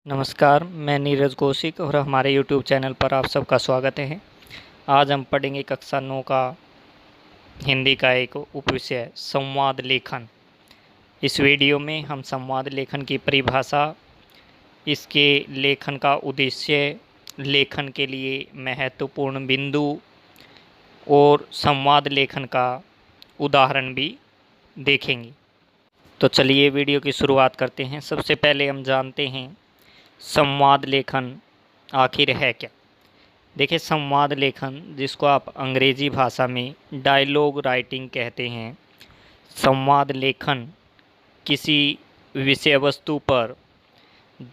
नमस्कार, मैं नीरज कौशिक और हमारे YouTube चैनल पर आप सबका स्वागत है। आज हम पढ़ेंगे कक्षा 9 का हिंदी का एक उपविषय संवाद लेखन। इस वीडियो में हम संवाद लेखन की परिभाषा, इसके लेखन का उद्देश्य, लेखन के लिए महत्वपूर्ण बिंदु और संवाद लेखन का उदाहरण भी देखेंगे। तो चलिए वीडियो की शुरुआत करते हैं। सबसे पहले हम जानते हैं संवाद लेखन आखिर है क्या। देखिए, संवाद लेखन जिसको आप अंग्रेजी भाषा में डायलॉग राइटिंग कहते हैं, संवाद लेखन किसी विषय वस्तु पर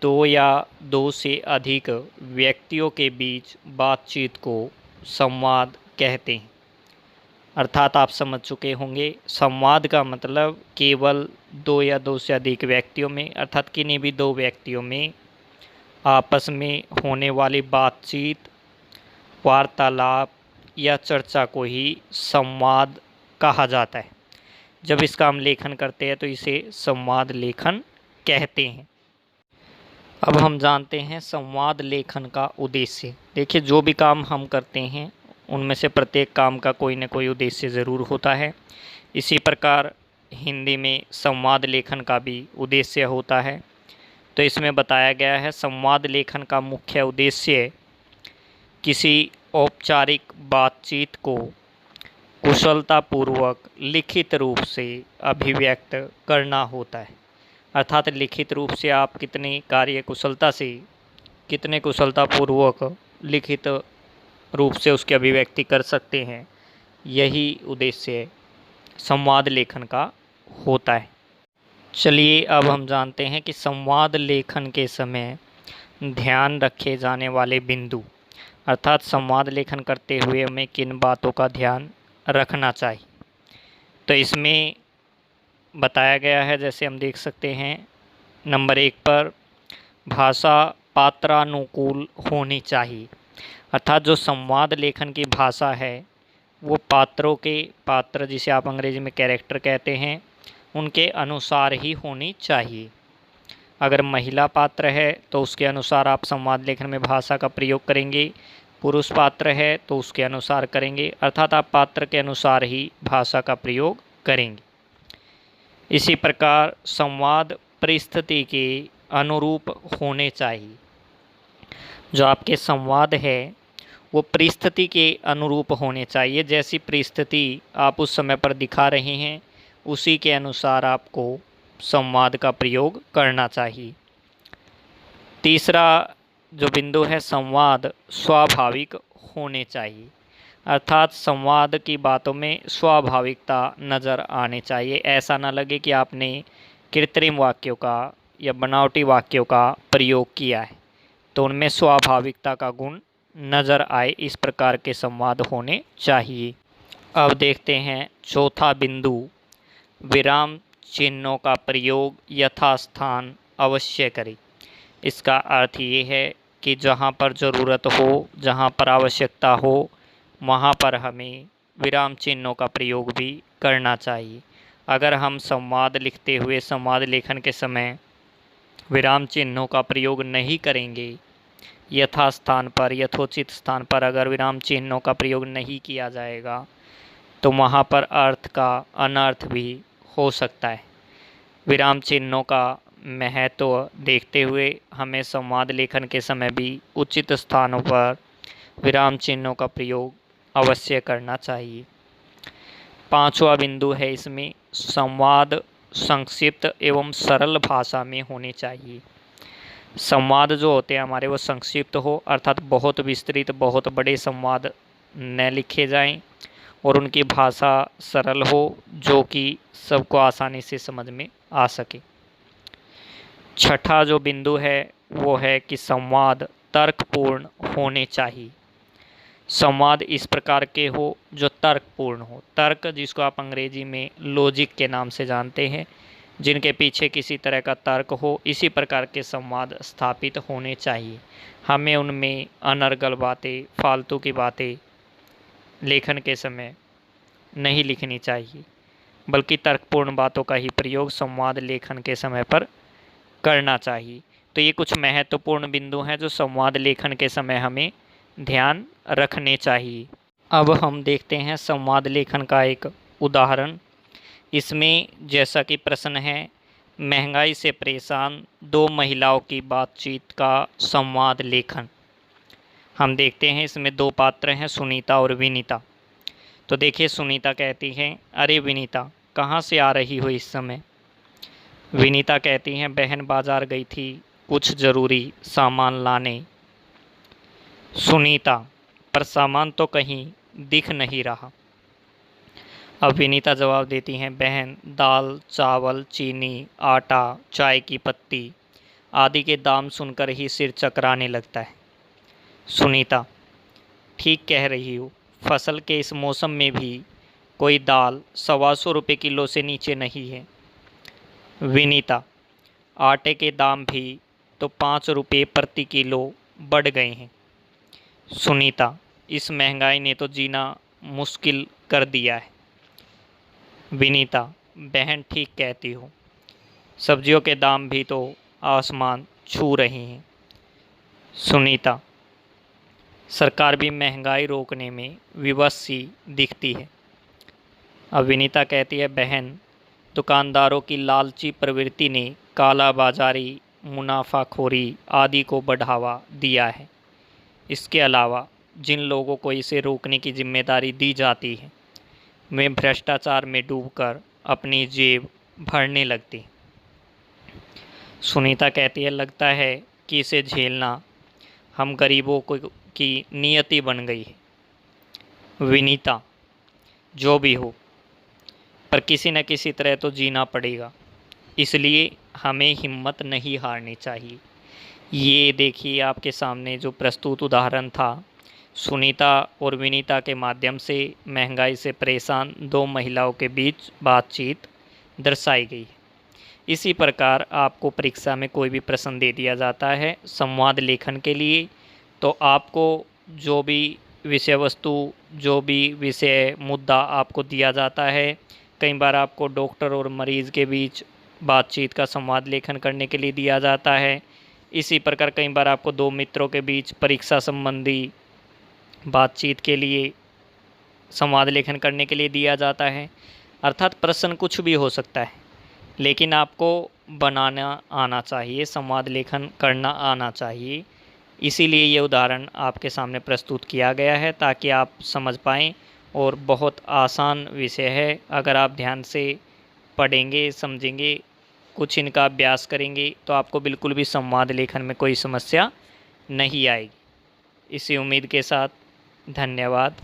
दो या दो से अधिक व्यक्तियों के बीच बातचीत को संवाद कहते हैं। अर्थात आप समझ चुके होंगे, संवाद का मतलब केवल दो या दो से अधिक व्यक्तियों में, अर्थात किन्हीं भी दो व्यक्तियों में आपस में होने वाली बातचीत, वार्तालाप या चर्चा को ही संवाद कहा जाता है। जब इसका हम लेखन करते हैं तो इसे संवाद लेखन कहते हैं। अब हम जानते हैं संवाद लेखन का उद्देश्य। देखिए, जो भी काम हम करते हैं उनमें से प्रत्येक काम का कोई न कोई उद्देश्य ज़रूर होता है। इसी प्रकार हिंदी में संवाद लेखन का भी उद्देश्य होता है। तो इसमें बताया गया है, संवाद लेखन का मुख्य उद्देश्य किसी औपचारिक बातचीत को कुशलतापूर्वक लिखित रूप से अभिव्यक्त करना होता है। अर्थात लिखित रूप से आप कितने कुशलतापूर्वक लिखित रूप से उसकी अभिव्यक्ति कर सकते हैं, यही उद्देश्य संवाद लेखन का होता है। चलिए अब हम जानते हैं कि संवाद लेखन के समय ध्यान रखे जाने वाले बिंदु, अर्थात संवाद लेखन करते हुए हमें किन बातों का ध्यान रखना चाहिए। तो इसमें बताया गया है, जैसे हम देख सकते हैं, नंबर 1 पर भाषा पात्रानुकूल होनी चाहिए। अर्थात जो संवाद लेखन की भाषा है वो पात्र जिसे आप अंग्रेजी में कैरेक्टर कहते हैं, उनके अनुसार ही होनी चाहिए। अगर महिला पात्र है तो उसके अनुसार आप संवाद लेखन में भाषा का प्रयोग करेंगे, पुरुष पात्र है तो उसके अनुसार करेंगे, अर्थात आप पात्र के अनुसार ही भाषा का प्रयोग करेंगे। इसी प्रकार संवाद परिस्थिति के अनुरूप होने चाहिए। जो आपके संवाद है वो परिस्थिति के अनुरूप होने चाहिए। जैसी परिस्थिति आप उस समय पर दिखा रहे हैं उसी के अनुसार आपको संवाद का प्रयोग करना चाहिए। तीसरा जो बिंदु है, संवाद स्वाभाविक होने चाहिए। अर्थात संवाद की बातों में स्वाभाविकता नज़र आने चाहिए। ऐसा ना लगे कि आपने कृत्रिम वाक्यों का या बनावटी वाक्यों का प्रयोग किया है, तो उनमें स्वाभाविकता का गुण नज़र आए, इस प्रकार के संवाद होने चाहिए। अब देखते हैं चौथा बिंदु, विराम चिन्हों का प्रयोग यथास्थान अवश्य करें। इसका अर्थ ये है कि जहाँ पर ज़रूरत हो, जहाँ पर आवश्यकता हो, वहाँ पर हमें विराम चिन्हों का प्रयोग भी करना चाहिए। अगर हम संवाद लिखते हुए संवाद लेखन के समय विराम चिन्हों का प्रयोग नहीं करेंगे, यथोचित स्थान पर अगर विराम चिन्हों का प्रयोग नहीं किया जाएगा तो वहाँ पर अर्थ का अनर्थ भी हो सकता है। विराम चिन्हों का महत्व देखते हुए हमें संवाद लेखन के समय भी उचित स्थानों पर विराम चिन्हों का प्रयोग अवश्य करना चाहिए। पांचवा बिंदु है इसमें, संवाद संक्षिप्त एवं सरल भाषा में होने चाहिए। संवाद जो होते हैं हमारे वो संक्षिप्त हो, अर्थात बहुत विस्तृत, बहुत बड़े संवाद न लिखे जाएं और उनकी भाषा सरल हो, जो कि सबको आसानी से समझ में आ सके। छठा जो बिंदु है वो है कि संवाद तर्कपूर्ण होने चाहिए। संवाद इस प्रकार के हो जो तर्कपूर्ण हो। तर्क जिसको आप अंग्रेजी में लॉजिक के नाम से जानते हैं, जिनके पीछे किसी तरह का तर्क हो, इसी प्रकार के संवाद स्थापित होने चाहिए। हमें उनमें अनर्गल बातें, फालतू की बातें लेखन के समय नहीं लिखनी चाहिए, बल्कि तर्कपूर्ण बातों का ही प्रयोग संवाद लेखन के समय पर करना चाहिए। तो ये कुछ महत्वपूर्ण बिंदु हैं जो संवाद लेखन के समय हमें ध्यान रखने चाहिए। अब हम देखते हैं संवाद लेखन का एक उदाहरण। इसमें जैसा कि प्रश्न है, महंगाई से परेशान दो महिलाओं की बातचीत का संवाद लेखन। हम देखते हैं इसमें दो पात्र हैं, सुनीता और विनीता। तो देखिए, सुनीता कहती है, अरे विनीता, कहाँ से आ रही हो इस समय? विनीता कहती हैं, बहन बाजार गई थी कुछ ज़रूरी सामान लाने। सुनीता, पर सामान तो कहीं दिख नहीं रहा। अब विनीता जवाब देती हैं, बहन, दाल, चावल, चीनी, आटा, चाय की पत्ती आदि के दाम सुनकर ही सिर चकराने लगता है। सुनीता, ठीक कह रही हो, फसल के इस मौसम में भी कोई दाल 125 रुपये किलो से नीचे नहीं है। विनीता, आटे के दाम भी तो 5 रुपये प्रति किलो बढ़ गए हैं। सुनीता, इस महंगाई ने तो जीना मुश्किल कर दिया है। विनीता, बहन ठीक कहती हो, सब्जियों के दाम भी तो आसमान छू रहे हैं। सुनीता, सरकार भी महंगाई रोकने में विवश सी दिखती है। अब विनीता कहती है, बहन, दुकानदारों की लालची प्रवृत्ति ने काला बाजारी, मुनाफाखोरी आदि को बढ़ावा दिया है। इसके अलावा जिन लोगों को इसे रोकने की जिम्मेदारी दी जाती है, वे भ्रष्टाचार में डूबकर अपनी जेब भरने लगती। सुनीता कहती है, लगता है कि इसे झेलना हम गरीबों की नियति बन गई है। विनीता, जो भी हो, पर किसी न किसी तरह तो जीना पड़ेगा, इसलिए हमें हिम्मत नहीं हारनी चाहिए। ये देखिए, आपके सामने जो प्रस्तुत उदाहरण था, सुनीता और विनीता के माध्यम से महंगाई से परेशान दो महिलाओं के बीच बातचीत दर्शाई गई है। इसी प्रकार आपको परीक्षा में कोई भी प्रश्न दे दिया जाता है संवाद लेखन के लिए, तो आपको जो भी विषय वस्तु, जो भी विषय मुद्दा आपको दिया जाता है, कई बार आपको डॉक्टर और मरीज़ के बीच बातचीत का संवाद लेखन करने के लिए दिया जाता है। इसी प्रकार कई बार आपको दो मित्रों के बीच परीक्षा संबंधी बातचीत के लिए संवाद लेखन करने के लिए दिया जाता है। अर्थात प्रश्न कुछ भी हो सकता है, लेकिन आपको बनाना आना चाहिए, संवाद लेखन करना आना चाहिए। इसीलिए ये उदाहरण आपके सामने प्रस्तुत किया गया है, ताकि आप समझ पाएँ। और बहुत आसान विषय है, अगर आप ध्यान से पढ़ेंगे, समझेंगे, कुछ इनका अभ्यास करेंगे, तो आपको बिल्कुल भी संवाद लेखन में कोई समस्या नहीं आएगी। इसी उम्मीद के साथ धन्यवाद।